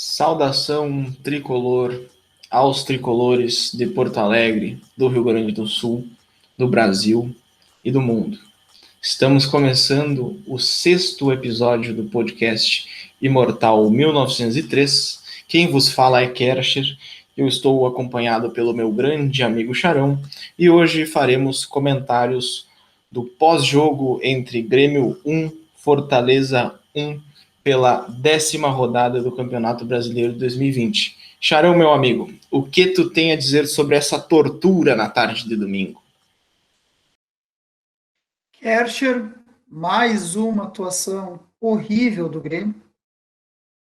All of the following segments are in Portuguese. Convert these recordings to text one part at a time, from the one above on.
Saudação tricolor aos tricolores de Porto Alegre, do Rio Grande do Sul, do Brasil e do mundo. Estamos começando o 6º episódio do podcast Imortal 1903. Quem vos fala é Kercher. Eu estou acompanhado pelo meu grande amigo Charão e hoje faremos comentários do pós-jogo entre Grêmio 1, Fortaleza 1, pela 10ª rodada do Campeonato Brasileiro de 2020. Charão, meu amigo, o que tu tem a dizer sobre essa tortura na tarde de domingo? Kercher, mais uma atuação horrível do Grêmio.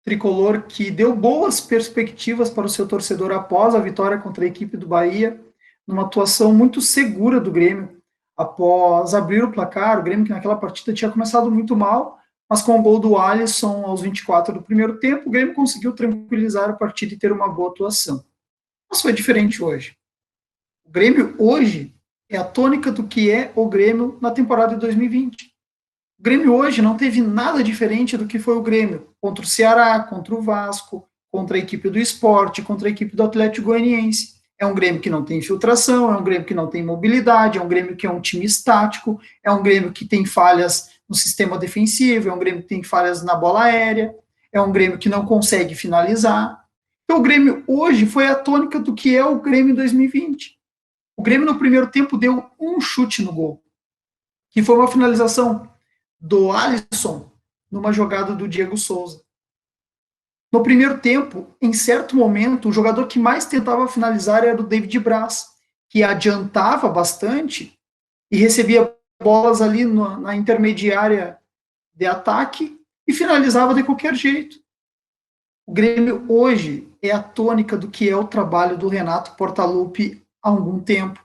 Tricolor que deu boas perspectivas para o seu torcedor após a vitória contra a equipe do Bahia, numa atuação muito segura do Grêmio. Após abrir o placar, o Grêmio que naquela partida tinha começado muito mal, mas com o gol do Alisson aos 24 do primeiro tempo, o Grêmio conseguiu tranquilizar a partida e ter uma boa atuação. Mas foi diferente hoje. O Grêmio hoje é a tônica do que é o Grêmio na temporada de 2020. O Grêmio hoje não teve nada diferente do que foi o Grêmio contra o Ceará, contra o Vasco, contra a equipe do Sport, contra a equipe do Atlético Goianiense. É um Grêmio que não tem infiltração, é um Grêmio que não tem mobilidade, é um Grêmio que é um time estático, é um Grêmio que tem falhas no sistema defensivo, é um Grêmio que tem falhas na bola aérea, é um Grêmio que não consegue finalizar. Então o Grêmio hoje foi a tônica do que é o Grêmio em 2020. O Grêmio no primeiro tempo deu um chute no gol, que foi uma finalização do Alisson numa jogada do Diego Souza. No primeiro tempo, em certo momento, o jogador que mais tentava finalizar era o David Braz, que adiantava bastante e recebia bolas ali na intermediária de ataque e finalizava de qualquer jeito. O Grêmio hoje é a tônica do que é o trabalho do Renato Portaluppi há algum tempo.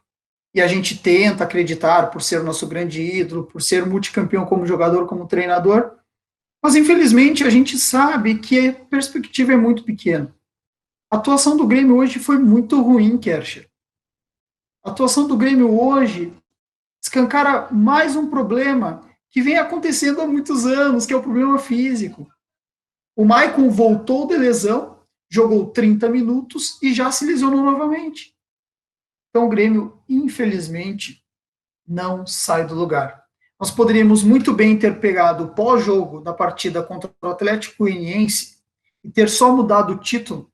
E a gente tenta acreditar, por ser nosso grande ídolo, por ser multicampeão como jogador, como treinador, mas infelizmente a gente sabe que a perspectiva é muito pequena. A atuação do Grêmio hoje foi muito ruim, Kercher. A atuação do Grêmio hoje escancara mais um problema que vem acontecendo há muitos anos, que é o problema físico. O Maicon voltou de lesão, jogou 30 minutos e já se lesionou novamente. Então o Grêmio, infelizmente, não sai do lugar. Nós poderíamos muito bem ter pegado o pós-jogo da partida contra o Atlético Goianiense e ter só mudado o título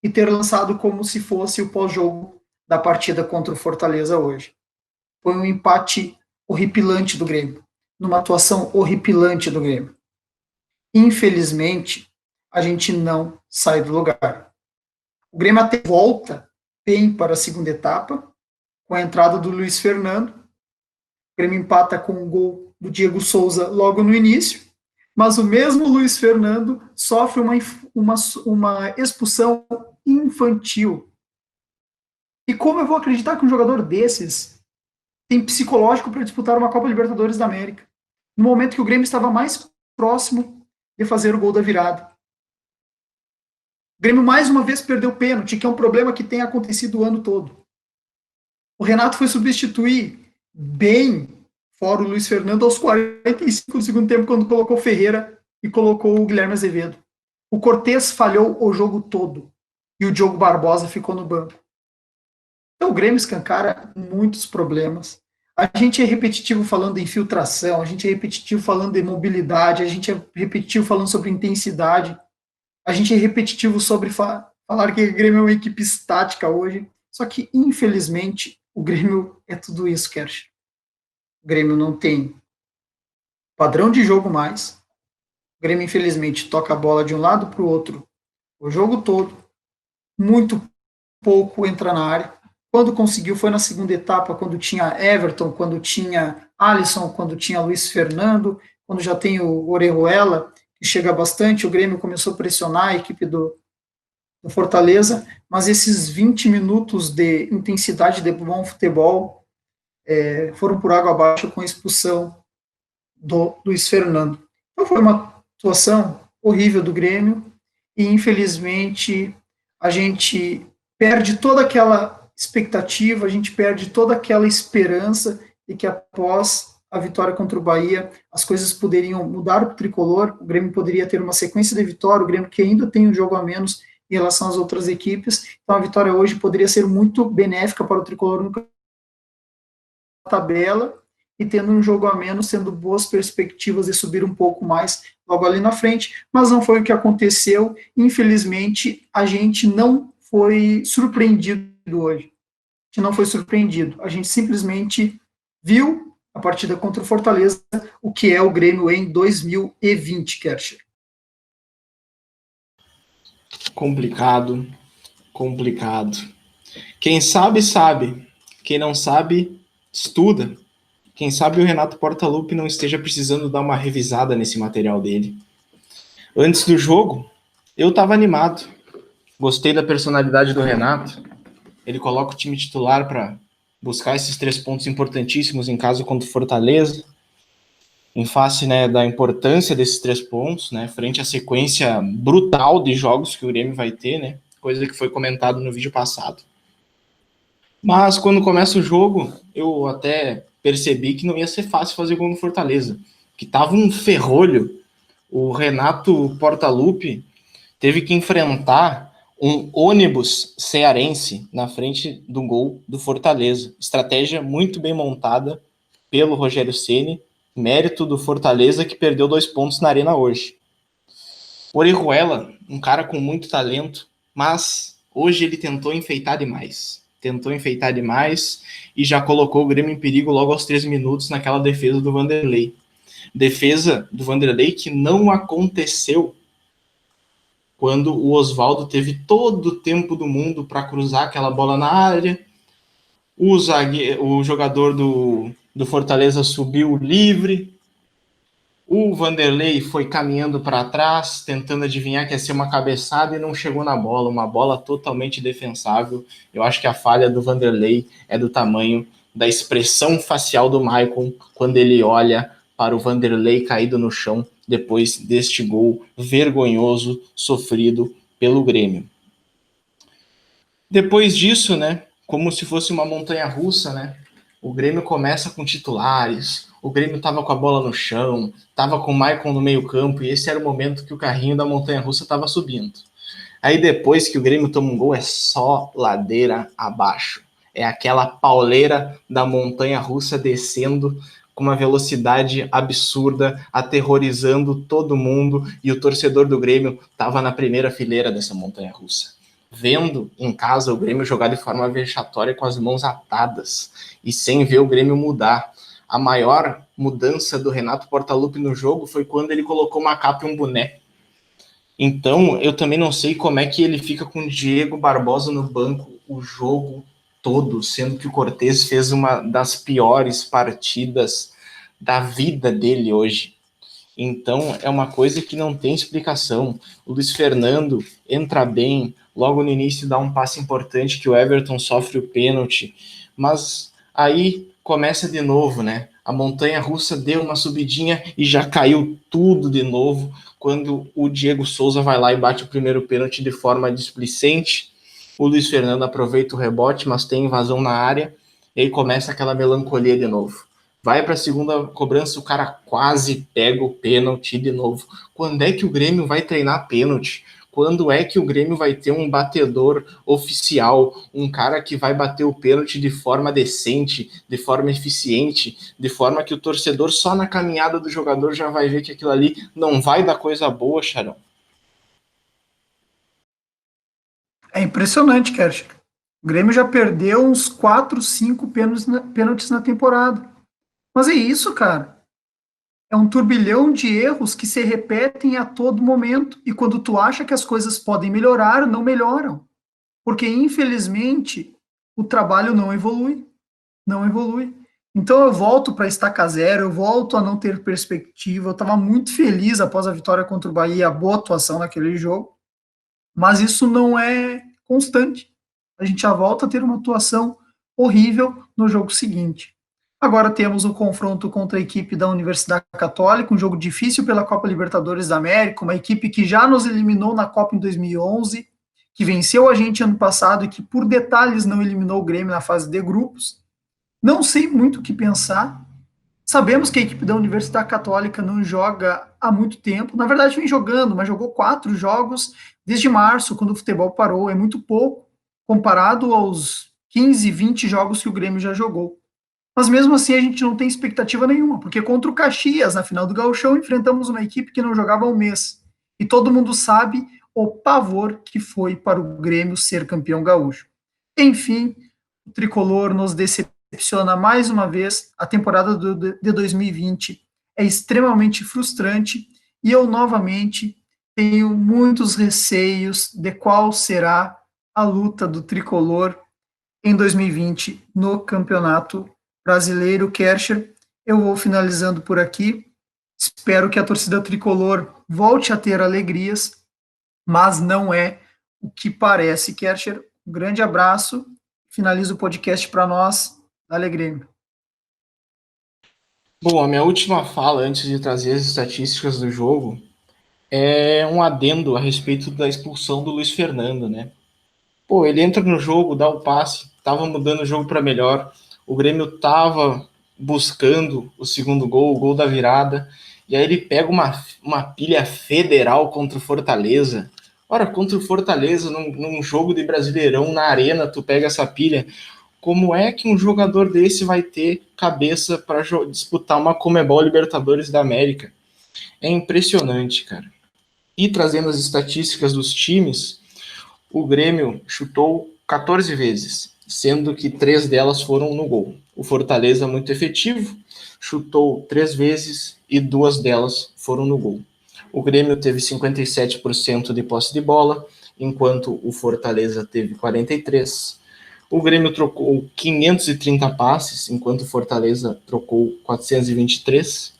e ter lançado como se fosse o pós-jogo da partida contra o Fortaleza hoje. Foi um empate horripilante do Grêmio, numa atuação horripilante do Grêmio. Infelizmente, a gente não sai do lugar. O Grêmio até volta bem para a segunda etapa, com a entrada do Luiz Fernando. O Grêmio empata com o gol do Diego Souza logo no início, mas o mesmo Luiz Fernando sofre uma expulsão infantil. E como eu vou acreditar que um jogador desses tem psicológico para disputar uma Copa Libertadores da América, no momento que o Grêmio estava mais próximo de fazer o gol da virada? O Grêmio mais uma vez perdeu o pênalti, que é um problema que tem acontecido o ano todo. O Renato foi substituir bem fora o Luiz Fernando aos 45 do segundo tempo, quando colocou Ferreira e colocou o Guilherme Azevedo. O Cortez falhou o jogo todo e o Diogo Barbosa ficou no banco. Então o Grêmio escancara muitos problemas. A gente é repetitivo falando em infiltração, a gente é repetitivo falando de mobilidade, a gente é repetitivo falando sobre intensidade, a gente é repetitivo sobre falar que o Grêmio é uma equipe estática hoje. Só que, infelizmente, o Grêmio é tudo isso, Kersh. O Grêmio não tem padrão de jogo mais. O Grêmio, infelizmente, toca a bola de um lado para o outro o jogo todo. Muito pouco entra na área. Quando conseguiu, foi na segunda etapa, quando tinha Everton, quando tinha Alisson, quando tinha Luiz Fernando, quando já tem o Orejuela, que chega bastante. O Grêmio começou a pressionar a equipe do Fortaleza, mas esses 20 minutos de intensidade de bom futebol foram por água abaixo com a expulsão do Luiz Fernando. Então foi uma atuação horrível do Grêmio e, infelizmente, a gente perde toda aquela expectativa, a gente perde toda aquela esperança de que após a vitória contra o Bahia, as coisas poderiam mudar para o tricolor, o Grêmio poderia ter uma sequência de vitória, o Grêmio que ainda tem um jogo a menos em relação às outras equipes, então a vitória hoje poderia ser muito benéfica para o tricolor no tabela, e tendo um jogo a menos, tendo boas perspectivas de subir um pouco mais logo ali na frente, mas não foi o que aconteceu. Infelizmente, a gente não foi surpreendido hoje. A gente não foi surpreendido. A gente simplesmente viu a partida contra o Fortaleza, o que é o Grêmio em 2020, Kercher. Complicado, complicado. Quem sabe, sabe. Quem não sabe, estuda. Quem sabe o Renato Portaluppi não esteja precisando dar uma revisada nesse material dele. Antes do jogo, eu estava animado. Gostei da personalidade do Renato. Ele coloca o time titular para buscar esses 3 pontos importantíssimos em caso contra o Fortaleza. Em face, né, da importância desses 3 pontos, né, frente à sequência brutal de jogos que o Grêmio vai ter, né, coisa que foi comentado no vídeo passado. Mas quando começa o jogo, eu até percebi que não ia ser fácil fazer gol no Fortaleza, que tava um ferrolho. O Renato Portaluppi teve que enfrentar um ônibus cearense na frente do gol do Fortaleza. Estratégia muito bem montada pelo Rogério Ceni, mérito do Fortaleza que perdeu 2 pontos na arena hoje. Orejuela, um cara com muito talento, mas hoje ele tentou enfeitar demais e já colocou o Grêmio em perigo logo aos 3 minutos naquela defesa do Vanderlei. Defesa do Vanderlei que não aconteceu quando o Oswaldo teve todo o tempo do mundo para cruzar aquela bola na área. O jogador do Fortaleza subiu livre. O Vanderlei foi caminhando para trás, tentando adivinhar que ia ser uma cabeçada e não chegou na bola. Uma bola totalmente defensável. Eu acho que a falha do Vanderlei é do tamanho da expressão facial do Maicon quando ele olha para o Vanderlei caído no chão depois deste gol vergonhoso sofrido pelo Grêmio. Depois disso, né, como se fosse uma montanha-russa, né, o Grêmio começa com titulares, o Grêmio estava com a bola no chão, estava com o Maicon no meio campo, e esse era o momento que o carrinho da montanha-russa estava subindo. Aí depois que o Grêmio toma um gol, é só ladeira abaixo. É aquela pauleira da montanha-russa descendo com uma velocidade absurda, aterrorizando todo mundo, e o torcedor do Grêmio estava na primeira fileira dessa montanha-russa, vendo em casa o Grêmio jogar de forma vexatória com as mãos atadas e sem ver o Grêmio mudar. A maior mudança do Renato Portaluppi no jogo foi quando ele colocou uma capa e um boné. Então, eu também não sei como é que ele fica com o Diego Barbosa no banco o jogo todo, sendo que o Cortez fez uma das piores partidas da vida dele hoje. Então, é uma coisa que não tem explicação. O Luiz Fernando entra bem, logo no início dá um passe importante que o Everton sofre o pênalti, mas aí começa de novo, né? A montanha-russa deu uma subidinha e já caiu tudo de novo quando o Diego Souza vai lá e bate o primeiro pênalti de forma displicente. O Luiz Fernando aproveita o rebote, mas tem invasão na área, e aí começa aquela melancolia de novo. Vai para a segunda cobrança, o cara quase pega o pênalti de novo. Quando é que o Grêmio vai treinar pênalti? Quando é que o Grêmio vai ter um batedor oficial, um cara que vai bater o pênalti de forma decente, de forma eficiente, de forma que o torcedor só na caminhada do jogador já vai ver que aquilo ali não vai dar coisa boa, Charão? É impressionante, Kersh. O Grêmio já perdeu uns 4, 5 pênaltis na temporada. Mas é isso, cara. É um turbilhão de erros que se repetem a todo momento. E quando tu acha que as coisas podem melhorar, não melhoram. Porque, infelizmente, o trabalho não evolui. Não evolui. Então eu volto para estaca zero, eu volto a não ter perspectiva. Eu estava muito feliz após a vitória contra o Bahia, a boa atuação naquele jogo. Mas isso não é constante. A gente já volta a ter uma atuação horrível no jogo seguinte. Agora temos o confronto contra a equipe da Universidade Católica, um jogo difícil pela Copa Libertadores da América, uma equipe que já nos eliminou na Copa em 2011, que venceu a gente ano passado e que por detalhes não eliminou o Grêmio na fase de grupos. Não sei muito o que pensar, Sabemos que a equipe da Universidade Católica não joga há muito tempo. Na verdade, vem jogando, mas jogou 4 jogos desde março, quando o futebol parou. É muito pouco comparado aos 15, 20 jogos que o Grêmio já jogou. Mas mesmo assim, a gente não tem expectativa nenhuma, porque contra o Caxias, na final do Gauchão, enfrentamos uma equipe que não jogava há um mês. E todo mundo sabe o pavor que foi para o Grêmio ser campeão gaúcho. Enfim, o tricolor nos decepciona mais uma vez. A temporada de 2020 é extremamente frustrante e eu novamente tenho muitos receios de qual será a luta do tricolor em 2020 no Campeonato Brasileiro. Kercher, eu vou finalizando por aqui. Espero que a torcida tricolor volte a ter alegrias, mas não é o que parece. Kercher, um grande abraço. Finaliza o podcast para nós. Dale Grêmio. Bom, a minha última fala antes de trazer as estatísticas do jogo é um adendo a respeito da expulsão do Luiz Fernando, né? Pô, ele entra no jogo, dá o passe, tava mudando o jogo para melhor. O Grêmio tava buscando o segundo gol, o gol da virada. E aí ele pega uma pilha federal contra o Fortaleza. Ora, contra o Fortaleza, num jogo de Brasileirão na arena, tu pega essa pilha. Como é que um jogador desse vai ter cabeça para disputar uma Conmebol Libertadores da América? É impressionante, cara. E trazendo as estatísticas dos times, o Grêmio chutou 14 vezes, sendo que 3 delas foram no gol. O Fortaleza, muito efetivo, chutou 3 vezes e 2 delas foram no gol. O Grêmio teve 57% de posse de bola, enquanto o Fortaleza teve 43%. O Grêmio trocou 530 passes, enquanto o Fortaleza trocou 423.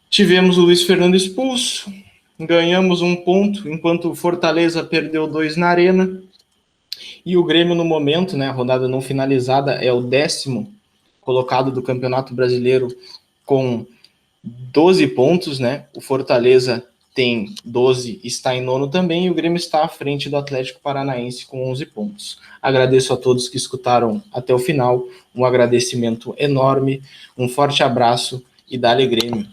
Tivemos o Luiz Fernando expulso, ganhamos 1 ponto, enquanto o Fortaleza perdeu 2 na arena. E o Grêmio, no momento, né, a rodada não finalizada, é o 10º colocado do Campeonato Brasileiro com 12 pontos, né? O Fortaleza tem 12, está em nono também, e o Grêmio está à frente do Atlético Paranaense com 11 pontos. Agradeço a todos que escutaram até o final, um agradecimento enorme, um forte abraço e dale Grêmio!